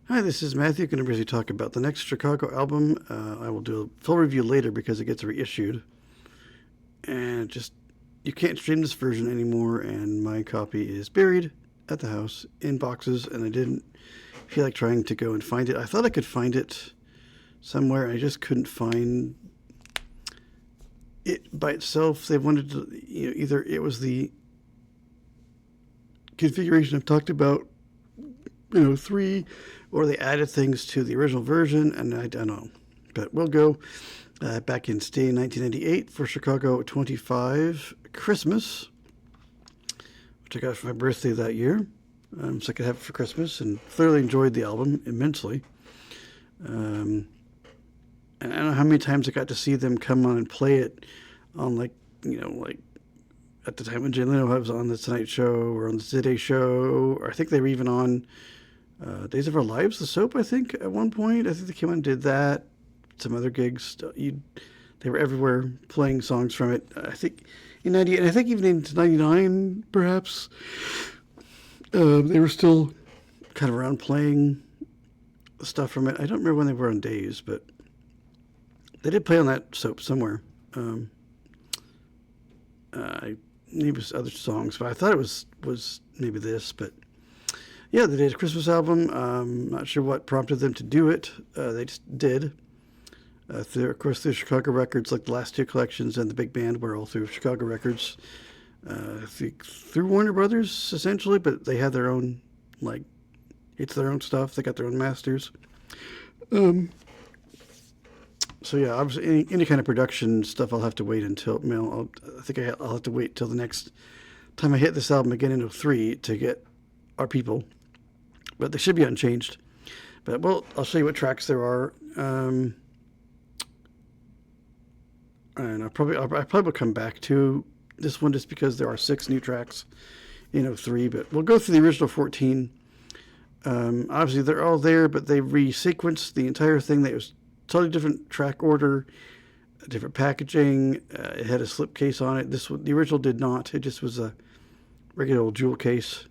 Hi, this is Matthew. Going to briefly talk about the next Chicago album. I will do a full review later because it gets reissued. And just, you can't stream this version anymore, and my copy is buried at the house in boxes, and I didn't feel like trying to go and find it. I thought I could find it somewhere, and I just couldn't find it by itself. They wanted to, either it was the configuration I've talked about, 3, or they added things to the original version, and I don't know. But we'll go back in stay in 1998 for Chicago XXV Christmas, which I got for my birthday that year. So I could have it for Christmas, and thoroughly enjoyed the album immensely. And I don't know how many times I got to see them come on and play it on, like at the time when Jay Leno was on the Tonight Show or on the Today Show, or I think they were even on Days of Our Lives, the soap, I think, at one point. I think they came on and did that. Some other gigs. They were everywhere playing songs from it. I think in 98, and I think even into 99, perhaps, they were still kind of around playing stuff from it. I don't remember when they were on Days, but they did play on that soap somewhere. Maybe it was other songs, but I thought it was maybe this. But yeah, they did a Christmas album. Not sure what prompted them to do it. They just did. Of course, through Chicago Records, like the last two collections and the big band were all through Chicago Records. Through Warner Brothers, essentially, but they had their own, it's their own stuff. They got their own masters. So yeah, obviously any kind of production stuff, I'll have to wait until, I think I'll have to wait till the next time I hit this album again in 03 to get Our People. But they should be unchanged. But, well, I'll show you what tracks there are. And I probably will come back to this one just because there are 6 new tracks in 03. But we'll go through the original 14. Obviously, they're all there, but they resequenced the entire thing. That was totally different track order, different packaging. It had a slipcase on it. This one, the original did not. It just was a regular old jewel case.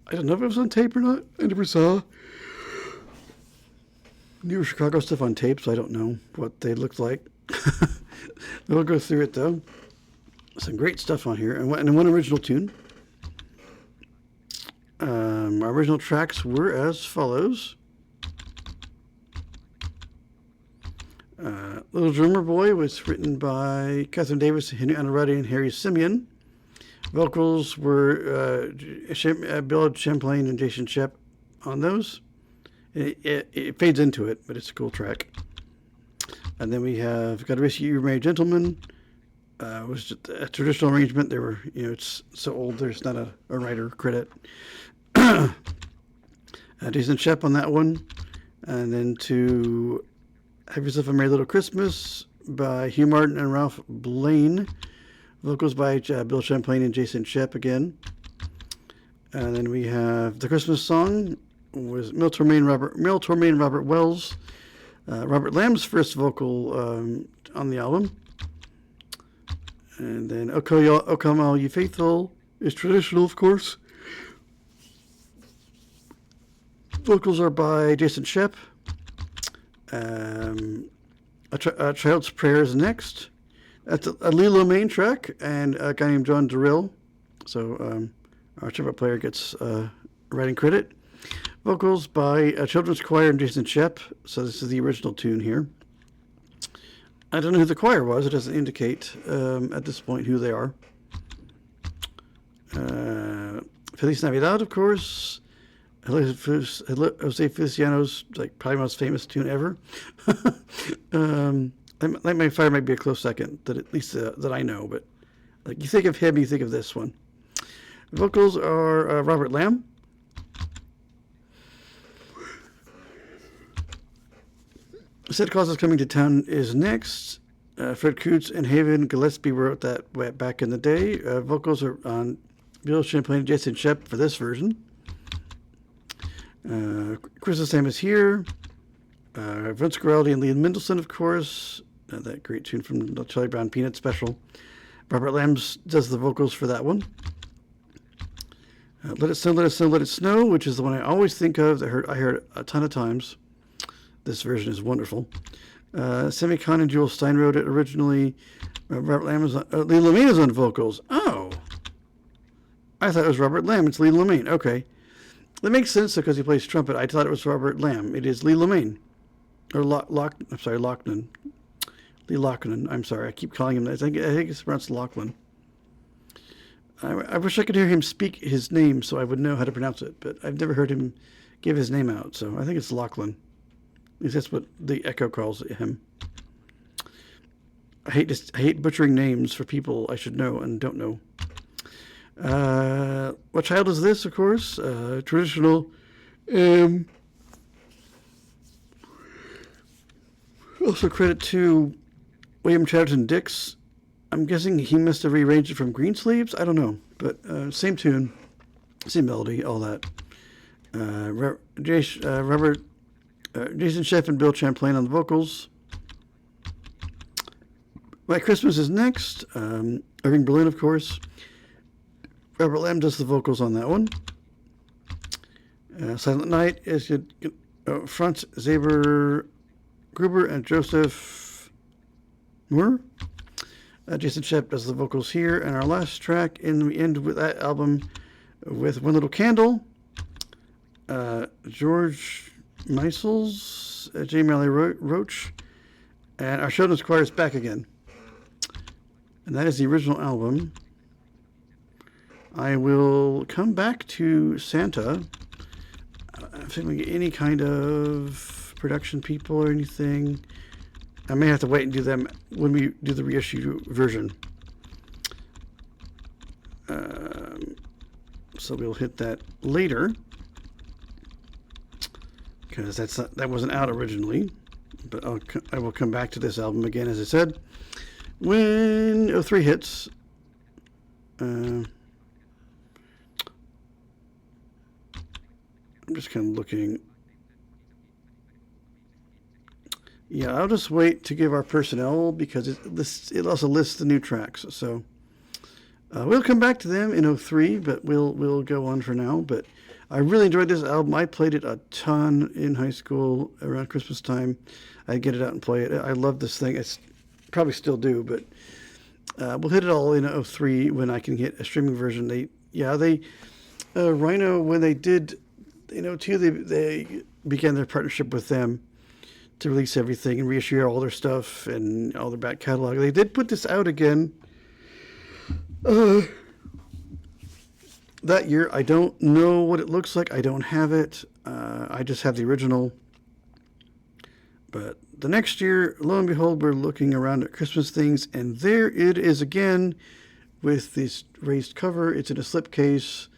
I don't know if it was on tape or not. I never saw newer Chicago stuff on tape, so I don't know what they looked like. We'll go through it, though. Some great stuff on here, and one original tune. Our original tracks were as follows. Little Drummer Boy was written by Catherine Davis, Henry Anarati, and Harry Simeon. Vocals were Bill Champlain and Jason Shep on those. It fades into it, but it's a cool track. And then we have Gotta Wish You Were Married Gentleman. It was just a traditional arrangement. They were, it's so old, there's not a writer credit. Jason Shep on that one. And then to Have Yourself a Merry Little Christmas by Hugh Martin and Ralph Blaine. Vocals by Bill Champlain and Jason Shep again. And then we have The Christmas Song was Mel Torme and Robert Wells. Robert Lamb's first vocal on the album. And then O Come All You Faithful is traditional, of course. Vocals are by Jason Shep. A Child's Prayer is next. That's a Lilo main track and a guy named John Durrell. So our trumpet player gets writing credit. Vocals by a children's choir and Jason Shep. So this is the original tune here. I don't know who the choir was. It doesn't indicate at this point who they are. Feliz Navidad, of course. Jose Feliciano's probably most famous tune ever. Light My Fire might be a close second, that at least that I know. But you think of him, you think of this one. Vocals are Robert Lamb. Santa Claus is Coming to Town is next. Fred Coots and Haven Gillespie wrote that back in the day. Vocals are on Bill Champlain and Jason Shep for this version. Christmas Time is Here. Vince Guaraldi and Leon Mendelsohn, of course. That great tune from the Charlie Brown Peanut special. Robert Lambs does the vocals for that one. Let It Snow, Let It Snow, Let It Snow, which is the one I always think of. I heard a ton of times. This version is wonderful. Sammy Kahn and Jewel Stein wrote it originally. Robert Lamb is on, Lee Lemaine is on vocals. Oh, I thought it was Robert Lamb. It's Lee Lemaine. Okay, that makes sense because he plays trumpet. I thought it was Robert Lamb. It is Lee Lemaine, or I'm sorry, Loughlin. Lee Loughlin. I'm sorry. I keep calling him. I think it's pronounced Loughlin. I wish I could hear him speak his name so I would know how to pronounce it, but I've never heard him give his name out, so I think it's Loughlin. At least that's what the Echo calls him. I hate butchering names for people I should know and don't know. What child is this, of course? Traditional. Also credit to William Chatterton Dix. I'm guessing he must have rearranged it from Greensleeves. I don't know, but same tune, same melody, all that. Jason Sheff and Bill Champlain on the vocals. White Christmas is next. Irving Berlin, of course. Robert Lamb does the vocals on that one. Silent Night is Franz Zaber Gruber and Joseph Moore. Jason Shepp does the vocals here. And our last track, we end with that album with One Little Candle. George Meisels, J. Malley Roach, and our Children's Choir is back again. And that is the original album. I will come back to Santa. If we get any kind of production people or anything, I may have to wait and do them when we do the reissue version. So we'll hit that later, because that wasn't out originally. But I will come back to this album again, as I said, when 03 hits. I'm just kind of looking. Yeah, I'll just wait to give our personnel, because it also lists the new tracks. So we'll come back to them in 03, but we'll go on for now. But I really enjoyed this album. I played it a ton in high school around Christmas time. I'd get it out and play it. I love this thing. It's probably still do, but we'll hit it all in 03 when I can get a streaming version. Rhino, when they did, they began their partnership with them to release everything and reissue all their stuff and all their back catalog. They did put this out again that year. I don't know what it looks like. I don't have it. I just have the original. But the next year, lo and behold, we're looking around at Christmas things, and there it is again with this raised cover. It's in a slipcase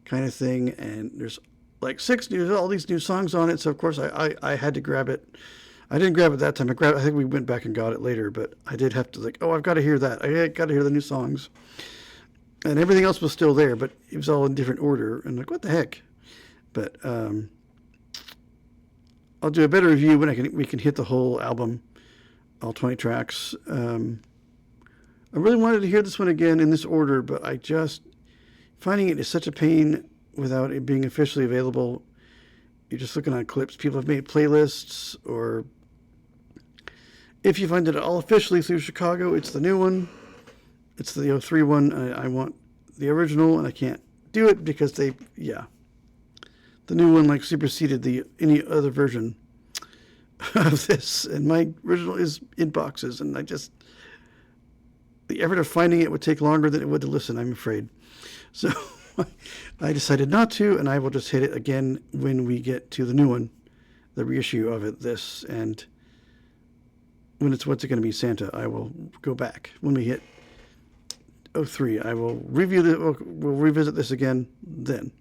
kind of thing, and there's like all these new songs on it. So of course I had to grab it. I didn't grab it that time. I think we went back and got it later, but I did have to I've got to hear that. I got to hear the new songs. And everything else was still there, but it was all in different order. And what the heck? But I'll do a better review when we can hit the whole album, all 20 tracks. I really wanted to hear this one again in this order, but finding it is such a pain without it being officially available. You're just looking at clips. People have made playlists, or if you find it all officially through Chicago, it's the new one. It's the 03 one. I want the original, and I can't do it because the new one superseded any other version of this, and my original is in boxes, and the effort of finding it would take longer than it would to listen, I'm afraid. So I decided not to, and I will just hit it again when we get to the new one, the reissue of it, and when it's what's it going to be, Santa, I will go back. When we hit 03, I will we'll revisit this again then.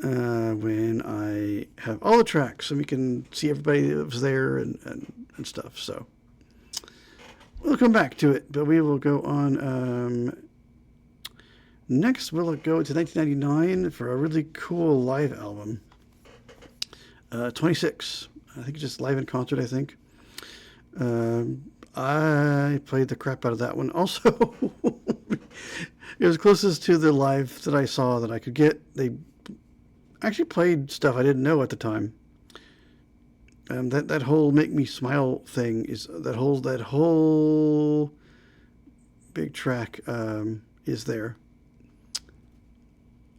When I have all the tracks and we can see everybody that was there and stuff. So we'll come back to it, but we will go on. Next, we'll go to 1999 for a really cool live album. 26. I think it's just live in concert, I think. I played the crap out of that one also It was closest to the live that I saw that I could get. They actually played stuff I didn't know at the time. That whole "Make Me Smile" thing is that whole big track is there.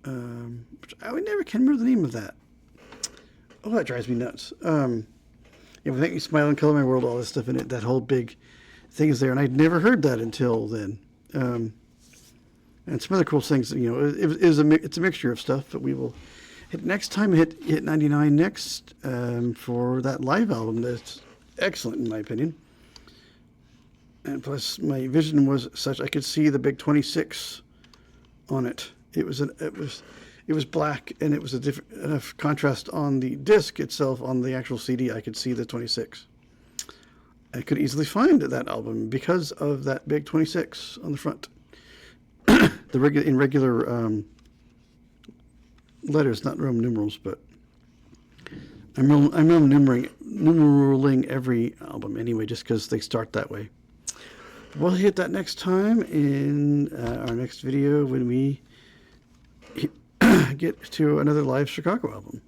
I would never can remember the name of that. Oh, that drives me nuts. It would make me smile and color my world. All this stuff in it. That whole big thing is there, and I'd never heard that until then. And some other cool things. You know, it's a mixture of stuff. But we will hit next time. Hit 99 next for that live album. That's excellent in my opinion. And plus, my vision was such I could see the big 26 on it. It was black, and it was a different enough contrast on the disc itself. On the actual CD, I could see the 26. I could easily find that album because of that big 26 on the front. In regular letters, not Roman numerals, but I'm numeraling every album anyway, just because they start that way. We'll hit that next time in our next video when we get to another live Chicago album.